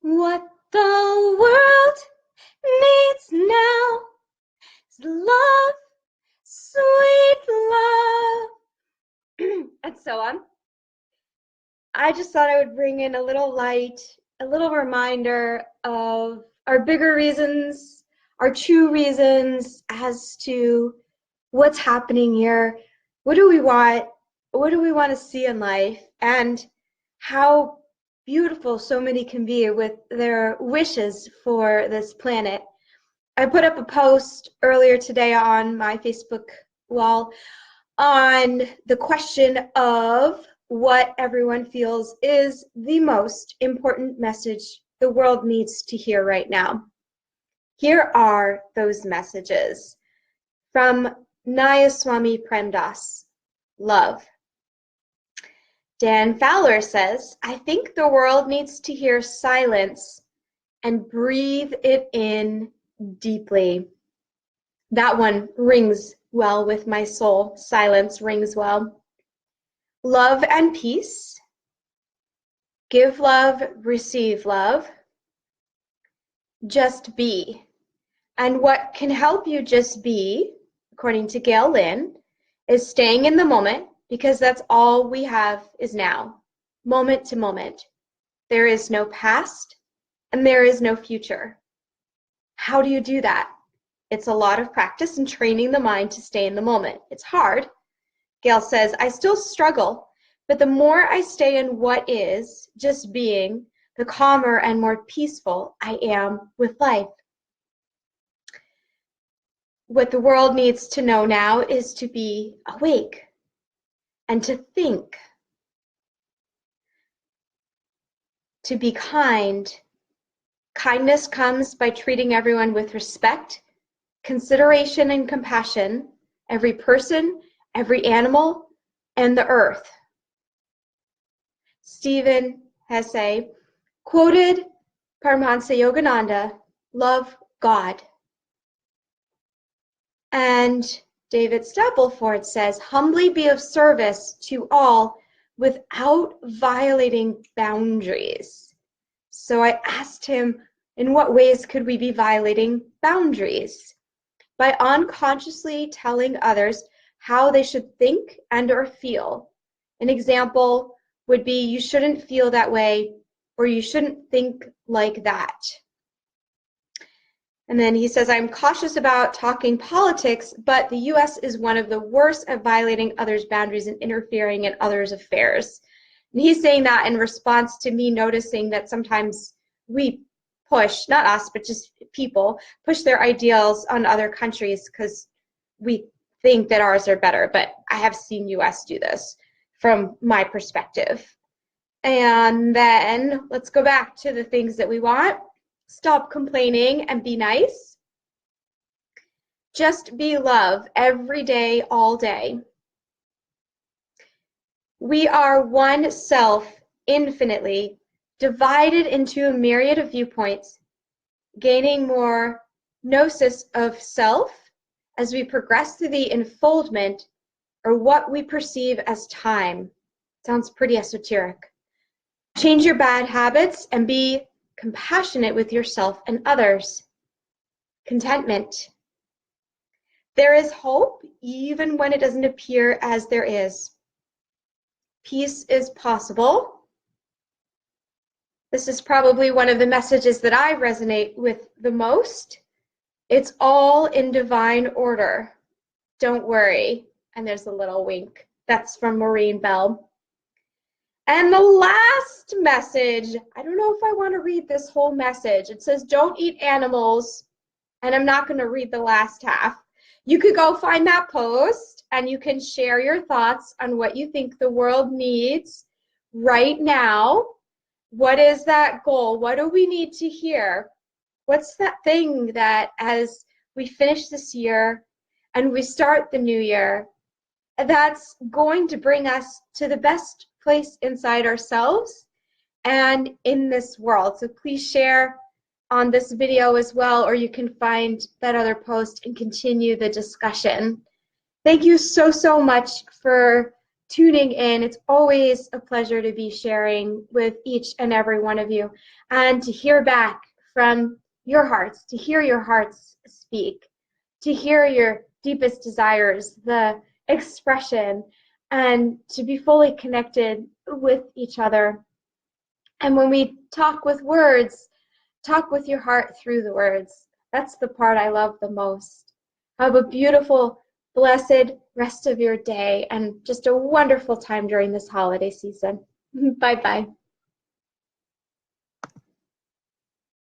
What the world needs now is love, sweet love, and so on. I just thought I would bring in a little light, a little reminder of our bigger reasons, our true reasons as to what's happening here. What do we want? What do we want to see in life? And how beautiful so many can be with their wishes for this planet. I put up a post earlier today on my Facebook wall on the question of what everyone feels is the most important message the world needs to hear right now. Here are those messages from Nayaswami Premdas. Love. Dan Fowler says, I think the world needs to hear silence and breathe it in deeply. That one rings well with my soul. Silence rings well. Love and peace. Give love, receive love. Just be. And what can help you just be, according to Gail Lynn, is staying in the moment, because that's all we have is now, moment to moment. There is no past and there is no future. How do you do that? It's a lot of practice and training the mind to stay in the moment. It's hard. Gail says, I still struggle, but the more I stay in what is, just being, the calmer and more peaceful I am with life. What the world needs to know now is to be awake and to think, to be kind. Kindness comes by treating everyone with respect, consideration, and compassion, every person, every animal, and the earth. Stephen Hesse quoted Paramahansa Yogananda, love God. And David Stapleford says, humbly be of service to all without violating boundaries. So I asked him, in what ways could we be violating boundaries? By unconsciously telling others how they should think and or feel. An example would be, you shouldn't feel that way, or you shouldn't think like that. And then he says, I'm cautious about talking politics, but the US is one of the worst at violating others' boundaries and interfering in others' affairs. And he's saying that in response to me noticing that sometimes we push, not us, but just people, push their ideals on other countries because we think that ours are better. But I have seen US do this from my perspective. And then let's go back to the things that we want. Stop complaining and be nice. Just be love every day, all day. We are one self infinitely, divided into a myriad of viewpoints, gaining more gnosis of self as we progress through the enfoldment, or what we perceive as time. Sounds pretty esoteric. Change your bad habits and be compassionate with yourself and others. Contentment. There is hope even when it doesn't appear as there is. Peace is possible. This is probably one of the messages that I resonate with the most. It's all in divine order. Don't worry. And there's a little wink. That's from Maureen Bell. And the last message, I don't know if I want to read this whole message. It says, don't eat animals. And I'm not going to read the last half. You could go find that post and you can share your thoughts on what you think the world needs right now. What is that goal? What do we need to hear? What's that thing that as we finish this year and we start the new year, that's going to bring us to the best place inside ourselves and in this world? So please share on this video as well, or you can find that other post and continue the discussion. Thank you so much for tuning in. It's always a pleasure to be sharing with each and every one of you and to hear back from your hearts, to hear your hearts speak, to hear your deepest desires, the expression, and to be fully connected with each other. And when we talk with words, talk with your heart through the words. That's the part I love the most. Have a beautiful, blessed rest of your day and just a wonderful time during this holiday season. Bye-bye.